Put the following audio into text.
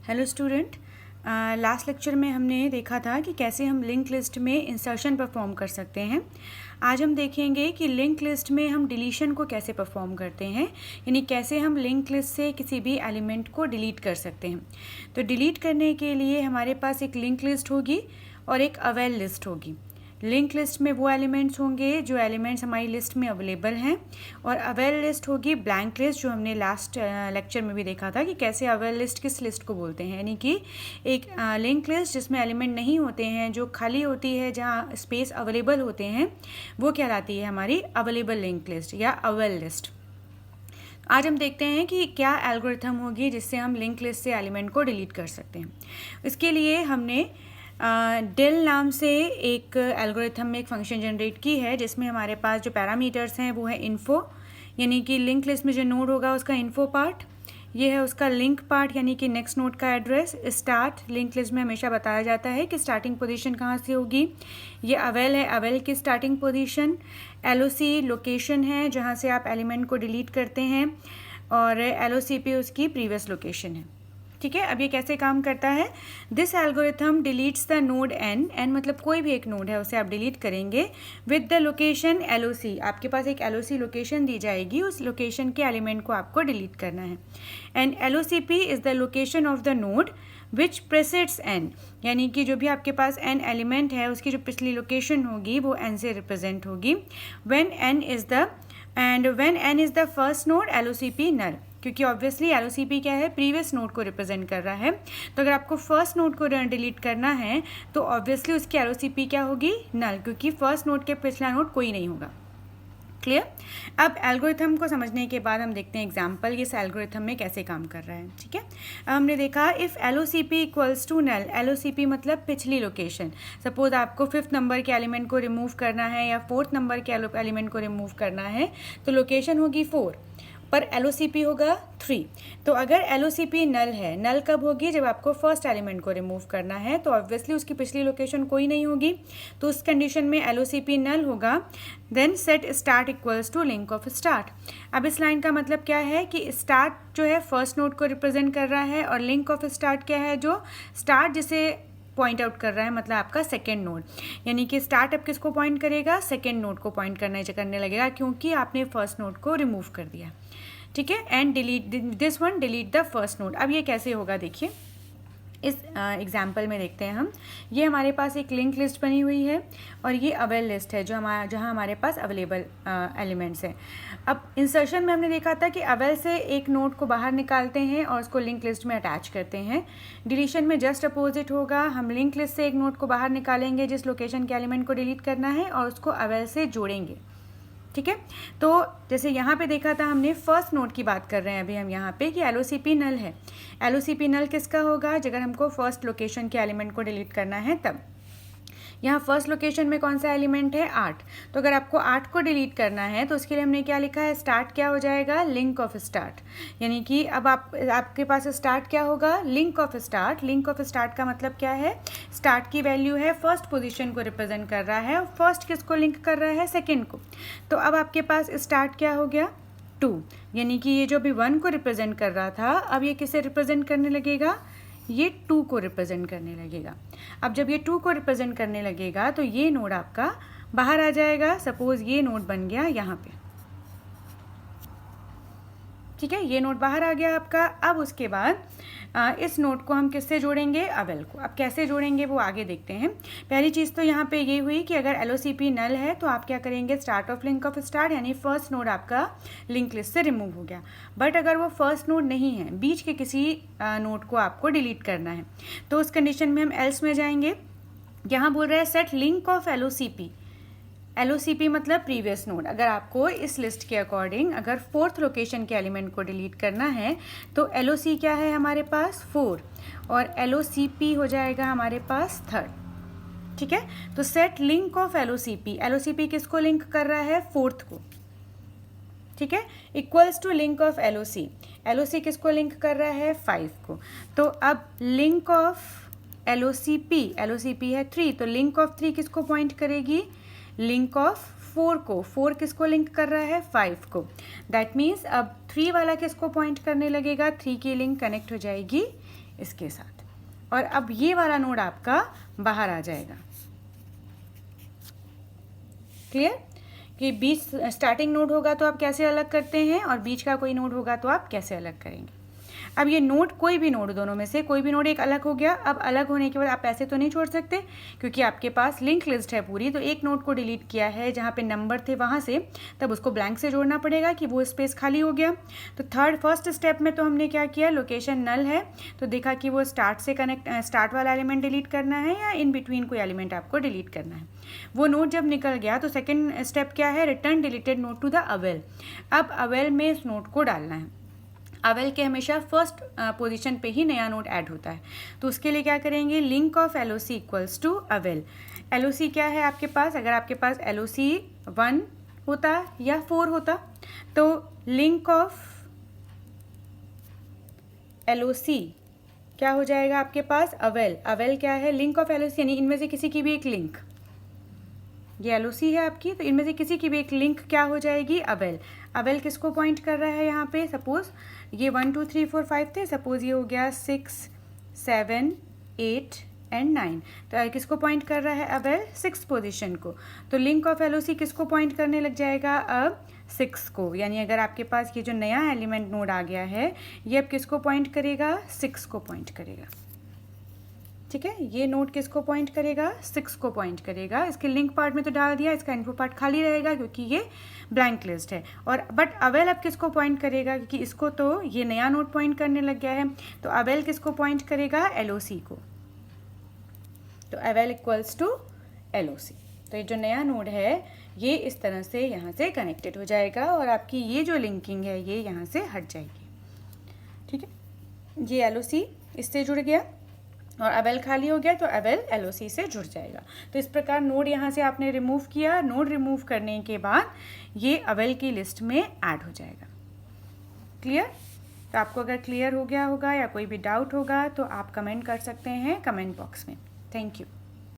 Hello student, last lecture में हमने देखा था कि कैसे हम लिंक लिस्ट में इंसर्शन परफॉर्म कर सकते हैं। आज हम देखेंगे कि लिंक लिस्ट में हम डिलीशन को कैसे परफॉर्म करते हैं, यानी कैसे हम लिंक लिस्ट से किसी भी एलिमेंट को डिलीट कर सकते हैं। तो डिलीट करने के लिए हमारे पास एक लिंक लिस्ट होगी और एक अवेल लिस्ट होगी। लिंक लिस्ट में वो एलिमेंट्स होंगे जो एलिमेंट्स हमारी लिस्ट में अवेलेबल हैं, और अवेल लिस्ट होगी ब्लैंक लिस्ट, जो हमने लास्ट लेक्चर में भी देखा था कि कैसे अवेल लिस्ट किस लिस्ट को बोलते हैं, यानी कि एक लिंक लिस्ट जिसमें एलिमेंट नहीं होते हैं, जो खाली होती है, जहाँ स्पेस अवेलेबल होते हैं, वो कहलाती है हमारी अवेलेबल लिंक लिस्ट या अवेल लिस्ट। आज हम देखते हैं कि क्या एल्गोरिथम होगी जिससे हम लिंक लिस्ट से एलिमेंट को डिलीट कर सकते हैं। इसके लिए हमने डिल नाम से एक एल्गोरिथम में एक फंक्शन जनरेट की है, जिसमें हमारे पास जो पैरामीटर्स हैं वो है इन्फो, यानी कि लिंक लिस्ट में जो नोड होगा उसका इन्फो पार्ट, ये है उसका लिंक पार्ट यानी कि नेक्स्ट नोड का एड्रेस। स्टार्ट लिंक लिस्ट में हमेशा बताया जाता है कि स्टार्टिंग पोजीशन कहाँ से होगी। ये अवेल है, अवेल की स्टार्टिंग पोजीशन। एलओसी लोकेशन है जहाँ से आप एलिमेंट को डिलीट करते हैं, और एलओसीपी उसकी प्रीवियस लोकेशन है। ठीक है, अब ये कैसे काम करता है। This algorithm deletes the node N, N मतलब कोई भी एक नोड है उसे आप डिलीट करेंगे, विद द लोकेशन एलओसी। आपके पास एक एलओसी लोकेशन दी जाएगी, उस लोकेशन के एलिमेंट को आपको डिलीट करना है। And LOCP is the location of the node which precedes N, यानी कि जो भी आपके पास एन एलिमेंट है उसकी जो पिछली लोकेशन होगी वो एन से रिप्रेजेंट होगी। When N is the first node LOCP null, क्योंकि ऑब्वियसली एलओसीपी क्या है, प्रीवियस नोड को रिप्रेजेंट कर रहा है। तो अगर आपको फर्स्ट नोड को डिलीट करना है तो ऑब्वियसली उसकी एलओसीपी क्या होगी, नल, क्योंकि फर्स्ट नोड के पिछला नोड कोई नहीं होगा। क्लियर। अब एल्गोरिथम को समझने के बाद हम देखते हैं एग्जाम्पल इस एल्गोरिथम में कैसे काम कर रहा है। ठीक है, अब हमने देखा इफ़ एलओसीपी इक्वल्स टू नल, एलओसीपी मतलब पिछली लोकेशन। सपोज आपको 5th नंबर के एलिमेंट को रिमूव करना है या 4th नंबर के एलिमेंट को रिमूव करना है, तो लोकेशन होगी 4 पर एलओसीपी होगा 3। तो अगर एलओसीपी नल है, नल कब होगी, जब आपको फर्स्ट एलिमेंट को रिमूव करना है, तो ऑब्वियसली उसकी पिछली लोकेशन कोई नहीं होगी, तो उस कंडीशन में एलओसीपी नल होगा। Then set start equals to link of start. अब इस लाइन का मतलब क्या है कि स्टार्ट जो है फर्स्ट नोड को रिप्रेजेंट कर रहा है, और लिंक ऑफ स्टार्ट क्या है, जो स्टार्ट जिसे पॉइंट आउट कर रहा है, मतलब आपका सेकेंड नोड, यानी कि स्टार्ट अब किसको पॉइंट करेगा, सेकेंड नोड को पॉइंट करने लगेगा, क्योंकि आपने फर्स्ट नोड को रिमूव कर दिया। ठीक है, and delete this one, delete the first node. अब ये कैसे होगा देखिए, इस एग्जाम्पल में देखते हैं हम। ये हमारे पास एक लिंक लिस्ट बनी हुई है और ये अवेल लिस्ट है जहाँ हमारे पास अवेलेबल एलिमेंट्स हैं। अब इंसर्शन में हमने देखा था कि अवेल से एक नोड को बाहर निकालते हैं और उसको लिंक लिस्ट में अटैच करते हैं। डिलीशन में जस्ट अपोजिट होगा, हम लिंक लिस्ट से एक नोड को बाहर निकालेंगे जिस लोकेशन के एलिमेंट को डिलीट करना है, और उसको अवेल से जोड़ेंगे। ठीक है, तो जैसे यहाँ पे देखा था हमने, फर्स्ट नोड की बात कर रहे हैं अभी हम यहाँ पे कि एलओसीपी नल है। एलओसीपी नल किसका होगा, अगर हमको फर्स्ट लोकेशन के एलिमेंट को डिलीट करना है तब। यहाँ फर्स्ट लोकेशन में कौन सा एलिमेंट है, 8। तो अगर आपको 8 को डिलीट करना है तो उसके लिए हमने क्या लिखा है, स्टार्ट क्या हो जाएगा, लिंक ऑफ स्टार्ट, यानी कि अब आपके पास स्टार्ट क्या होगा, link of start. Link of start का मतलब क्या है, स्टार्ट की वैल्यू है फर्स्ट पोजीशन को रिप्रेजेंट कर रहा है, और फर्स्ट किसको लिंक कर रहा है, सेकेंड को। तो अब आपके पास स्टार्ट क्या हो गया, 2, यानी कि ये जो भी 1 को रिप्रेजेंट कर रहा था, अब ये किसे रिप्रेजेंट करने लगेगा, ये 2 को रिप्रेजेंट करने लगेगा। अब जब ये 2 को रिप्रेजेंट करने लगेगा तो ये नोड आपका बाहर आ जाएगा। सपोज ये नोड बन गया यहाँ पे, ठीक है, ये नोड बाहर आ गया आपका। अब उसके बाद इस नोड को हम किससे जोड़ेंगे, अवेल को। अब कैसे जोड़ेंगे वो आगे देखते हैं। पहली चीज़ तो यहाँ पे ये हुई कि अगर एलओसीपी नल है तो आप क्या करेंगे, start of link of start, यानी फर्स्ट नोड आपका लिंक लिस्ट से रिमूव हो गया। बट अगर वो फर्स्ट नोड नहीं है, बीच के किसी नोड को आपको डिलीट करना है, तो उस कंडीशन में हम एल्स में जाएंगे। यहाँ बोल रहा है सेट लिंक ऑफ एलओसीपी। एलओसीपी मतलब प्रीवियस नोड। अगर आपको इस लिस्ट के अकॉर्डिंग अगर 4th लोकेशन के एलिमेंट को डिलीट करना है तो एलओसी क्या है हमारे पास, 4, और एलओसीपी हो जाएगा हमारे पास 3rd। ठीक है, तो set link of LOCP, LOCP किसको लिंक कर रहा है, 4th को। ठीक है, equals to link of LOC, LOC किसको लिंक कर रहा है, 5 को। तो अब लिंक ऑफ एलओसीपी, एलओसीपी है 3, तो लिंक ऑफ 3 किसको पॉइंट करेगी, लिंक ऑफ 4 को। 4 किसको लिंक कर रहा है, 5 को। दैट मीन्स अब 3 वाला किसको पॉइंट करने लगेगा, 3 की लिंक कनेक्ट हो जाएगी इसके साथ, और अब ये वाला नोड आपका बाहर आ जाएगा। क्लियर? कि बीच स्टार्टिंग नोड होगा तो आप कैसे अलग करते हैं और बीच का कोई नोड होगा तो आप कैसे अलग करेंगे। अब ये नोड, कोई भी नोड, दोनों में से कोई भी नोड एक अलग हो गया। अब अलग होने के बाद आप ऐसे तो नहीं छोड़ सकते, क्योंकि आपके पास लिंक लिस्ट है पूरी, तो एक नोड को डिलीट किया है जहाँ पे नंबर थे वहाँ से, तब उसको ब्लैंक से जोड़ना पड़ेगा कि वो स्पेस खाली हो गया। तो फर्स्ट स्टेप में तो हमने क्या किया, लोकेशन नल है तो देखा कि वो स्टार्ट से स्टार्ट वाला एलिमेंट डिलीट करना है या इन बिटवीन कोई एलिमेंट आपको डिलीट करना है। वो नोड जब निकल गया तो सेकेंड स्टेप क्या है, return deleted node to the avail. अब अवेल में इस नोड को डालना है। अवेल के हमेशा फर्स्ट पोजीशन पे ही नया नोड ऐड होता है, तो उसके लिए क्या करेंगे, link of LOC equals to avail. LOC क्या है आपके पास, अगर आपके पास LOC 1 होता या 4 होता तो लिंक ऑफ LOC क्या हो जाएगा आपके पास, अवेल। अवेल क्या है, लिंक ऑफ LOC, यानी इनमें से किसी की भी एक लिंक, ये LOC है आपकी, तो इनमें से किसी की भी एक लिंक क्या हो जाएगी, अवेल। अवेल किसको पॉइंट कर रहा है यहाँ पे, सपोज ये 1 2 3 4 5 थे, सपोज ये हो गया 6 7 8 एंड 9, तो किसको पॉइंट कर रहा है, अवेल 6 पोजीशन को। तो लिंक ऑफ LOC किसको पॉइंट करने लग जाएगा, अब 6 को। यानी अगर आपके पास ये जो नया एलिमेंट नोड आ गया है ये अब किसको पॉइंट करेगा, 6 को पॉइंट करेगा। ठीक है, ये नोड किसको पॉइंट करेगा, 6 को पॉइंट करेगा। इसके लिंक पार्ट में तो डाल दिया, इसका इन्फो पार्ट खाली रहेगा क्योंकि ये ब्लैंक लिस्ट है। और बट अवेल अब किसको पॉइंट करेगा, क्योंकि इसको तो ये नया नोड पॉइंट करने लग गया है, तो अवेल किसको पॉइंट करेगा, LOC को। तो अवेल इक्वल्स टू LOC। तो ये जो नया नोड है ये इस तरह से यहाँ से कनेक्टेड हो जाएगा और आपकी ये जो लिंकिंग है ये यहाँ से हट जाएगी। ठीक है, ये LOC इससे जुड़ गया और अवेल खाली हो गया तो अवेल LOC से जुड़ जाएगा। तो इस प्रकार नोड यहाँ से आपने रिमूव किया, नोड रिमूव करने के बाद ये अवेल की लिस्ट में ऐड हो जाएगा। क्लियर? तो आपको अगर क्लियर हो गया होगा या कोई भी डाउट होगा तो आप कमेंट कर सकते हैं कमेंट बॉक्स में। Thank you.